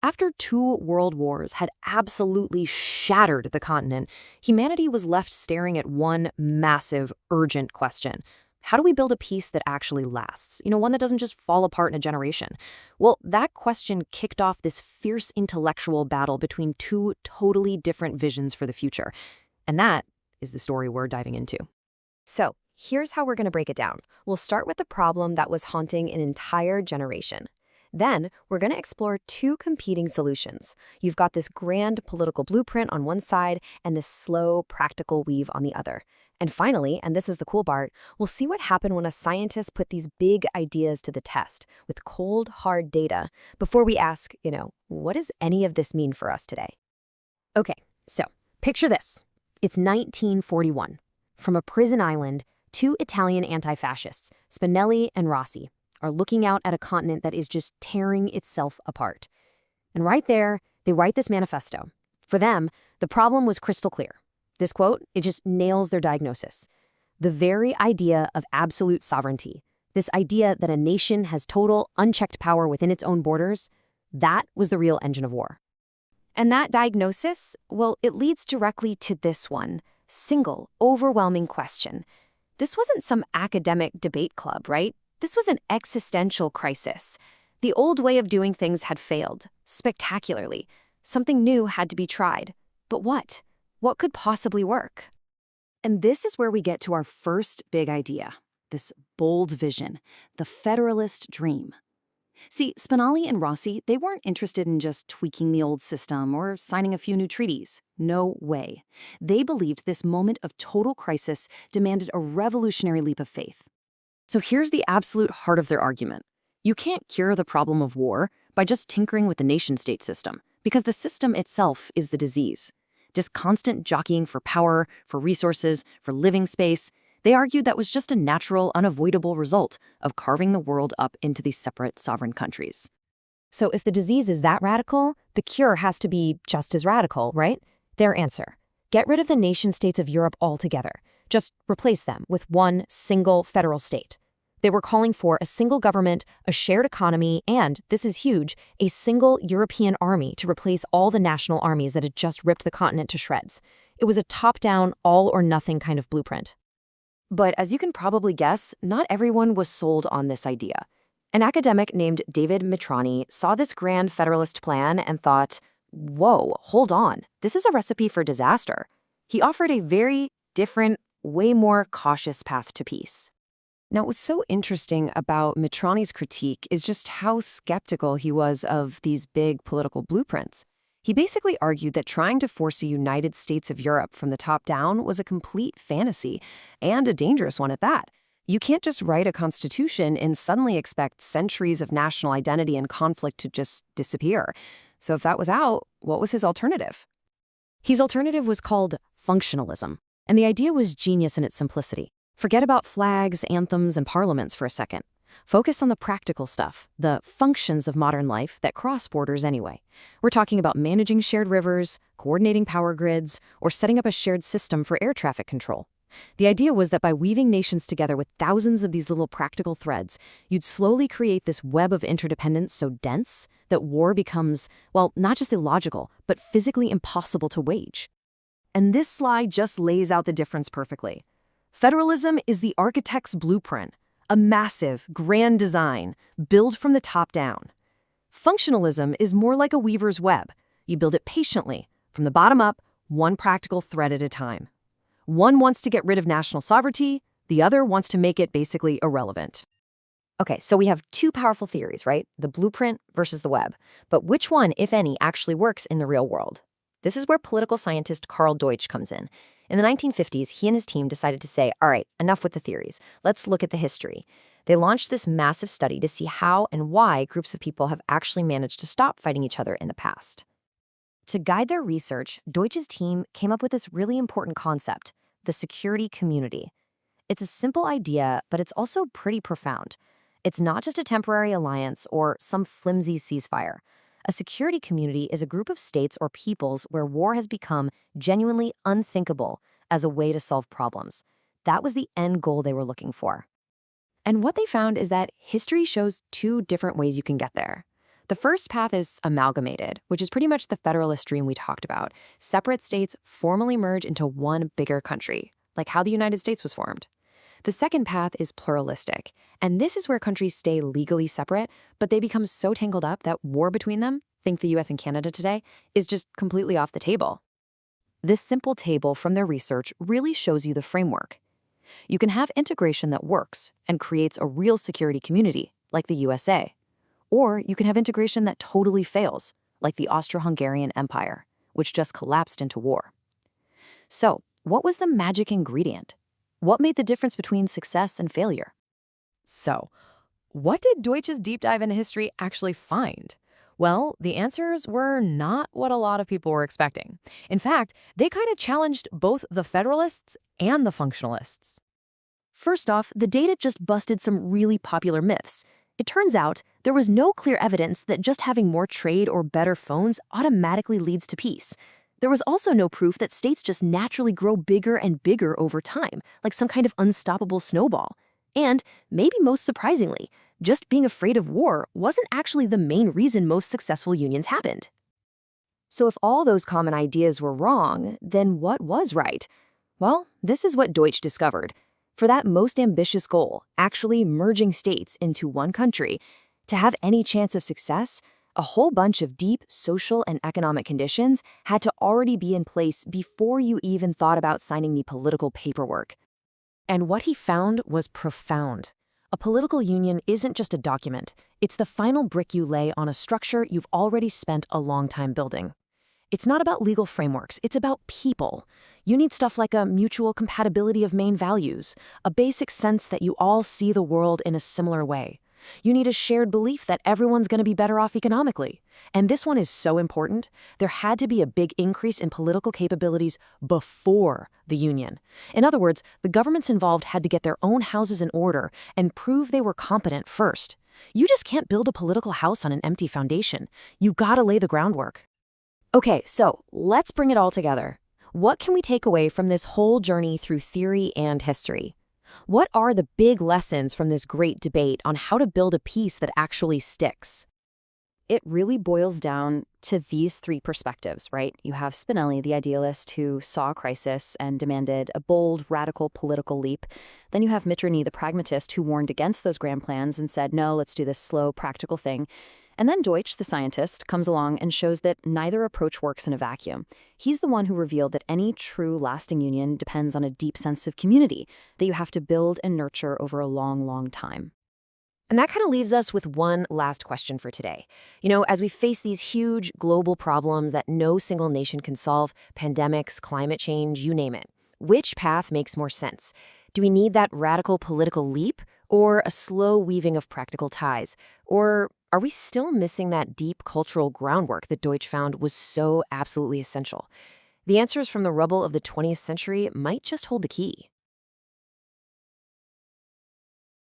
After two world wars had absolutely shattered the continent, humanity was left staring at one massive, urgent question. How do we build a peace that actually lasts? One that doesn't just fall apart in a generation. Well, that question kicked off this fierce intellectual battle between two totally different visions for the future. And that is the story we're diving into. So, here's how we're going to break it down. We'll start with the problem that was haunting an entire generation. Then, we're going to explore two competing solutions. You've got this grand political blueprint on one side and this slow, practical weave on the other. And finally, and this is the cool part, we'll see what happened when a scientist put these big ideas to the test with cold, hard data before we ask, what does any of this mean for us today? Okay, so picture this. It's 1941. From a prison island, two Italian anti-fascists, Spinelli and Rossi, are looking out at a continent that is just tearing itself apart. And right there, they write this manifesto. For them, the problem was crystal clear. This quote, it just nails their diagnosis. The very idea of absolute sovereignty, this idea that a nation has total, unchecked power within its own borders, that was the real engine of war. And that diagnosis, well, it leads directly to this one single, overwhelming question. This wasn't some academic debate club, right? This was an existential crisis. The old way of doing things had failed, spectacularly. Something new had to be tried. But what? What could possibly work? And this is where we get to our first big idea, this bold vision, the Federalist dream. See, Spinelli and Rossi, they weren't interested in just tweaking the old system or signing a few new treaties. No way. They believed this moment of total crisis demanded a revolutionary leap of faith. So here's the absolute heart of their argument. You can't cure the problem of war by just tinkering with the nation-state system, because the system itself is the disease. Just constant jockeying for power, for resources, for living space, they argued that was just a natural, unavoidable result of carving the world up into these separate sovereign countries. So if the disease is that radical, the cure has to be just as radical, right? Their answer: get rid of the nation-states of Europe altogether. Just replace them with one single federal state. They were calling for a single government, a shared economy, and, this is huge, a single European army to replace all the national armies that had just ripped the continent to shreds. It was a top-down, all-or-nothing kind of blueprint. But as you can probably guess, not everyone was sold on this idea. An academic named David Mitrani saw this grand federalist plan and thought, whoa, hold on, this is a recipe for disaster. He offered a very different, way more cautious path to peace. Now, what's so interesting about Mitrani's critique is just how skeptical he was of these big political blueprints. He basically argued that trying to force a United States of Europe from the top down was a complete fantasy, and a dangerous one at that. You can't just write a constitution and suddenly expect centuries of national identity and conflict to just disappear. So if that was out, what was his alternative? His alternative was called functionalism, and the idea was genius in its simplicity. Forget about flags, anthems, and parliaments for a second. Focus on the practical stuff, the functions of modern life that cross borders anyway. We're talking about managing shared rivers, coordinating power grids, or setting up a shared system for air traffic control. The idea was that by weaving nations together with thousands of these little practical threads, you'd slowly create this web of interdependence so dense that war becomes, well, not just illogical, but physically impossible to wage. And this slide just lays out the difference perfectly. Federalism is the architect's blueprint, a massive, grand design, built from the top down. Functionalism is more like a weaver's web. You build it patiently, from the bottom up, one practical thread at a time. One wants to get rid of national sovereignty, the other wants to make it basically irrelevant. Okay, so we have two powerful theories, right? The blueprint versus the web. But which one, if any, actually works in the real world? This is where political scientist Carl Deutsch comes in. In the 1950s, he and his team decided to say, all right, enough with the theories. Let's look at the history. They launched this massive study to see how and why groups of people have actually managed to stop fighting each other in the past. To guide their research, Deutsch's team came up with this really important concept, the security community. It's a simple idea, but it's also pretty profound. It's not just a temporary alliance or some flimsy ceasefire. A security community is a group of states or peoples where war has become genuinely unthinkable as a way to solve problems. That was the end goal they were looking for. And what they found is that history shows two different ways you can get there. The first path is amalgamated, which is pretty much the federalist dream we talked about. Separate states formally merge into one bigger country, like how the United States was formed. The second path is pluralistic, and this is where countries stay legally separate, but they become so tangled up that war between them, think the US and Canada today, is just completely off the table. This simple table from their research really shows you the framework. You can have integration that works and creates a real security community, like the USA. Or you can have integration that totally fails, like the Austro-Hungarian Empire, which just collapsed into war. So, what was the magic ingredient? What made the difference between success and failure? So, what did Deutsch's deep dive into history actually find? Well, the answers were not what a lot of people were expecting. In fact, they kind of challenged both the Federalists and the Functionalists. First off, the data just busted some really popular myths. It turns out there was no clear evidence that just having more trade or better phones automatically leads to peace. There was also no proof that states just naturally grow bigger and bigger over time, like some kind of unstoppable snowball. And, maybe most surprisingly, just being afraid of war wasn't actually the main reason most successful unions happened. So if all those common ideas were wrong, then what was right? Well, this is what Deutsch discovered. For that most ambitious goal, actually merging states into one country, to have any chance of success, a whole bunch of deep social and economic conditions had to already be in place before you even thought about signing the political paperwork. And what he found was profound. A political union isn't just a document. It's the final brick you lay on a structure you've already spent a long time building. It's not about legal frameworks, it's about people. You need stuff like a mutual compatibility of main values, a basic sense that you all see the world in a similar way. You need a shared belief that everyone's going to be better off economically. And this one is so important, there had to be a big increase in political capabilities before the union. In other words, the governments involved had to get their own houses in order and prove they were competent first. You just can't build a political house on an empty foundation. You gotta lay the groundwork. Okay, so let's bring it all together. What can we take away from this whole journey through theory and history? What are the big lessons from this great debate on how to build a peace that actually sticks? It really boils down to these three perspectives, right? You have Spinelli, the idealist, who saw a crisis and demanded a bold, radical political leap. Then you have Metternich, the pragmatist, who warned against those grand plans and said, no, let's do this slow, practical thing. And then Deutsch, the scientist, comes along and shows that neither approach works in a vacuum. He's the one who revealed that any true lasting union depends on a deep sense of community that you have to build and nurture over a long, long time. And that kind of leaves us with one last question for today. As we face these huge global problems that no single nation can solve, pandemics, climate change, you name it, which path makes more sense? Do we need that radical political leap or a slow weaving of practical ties? Or are we still missing that deep cultural groundwork that Deutsch found was so absolutely essential? The answers from the rubble of the 20th century might just hold the key.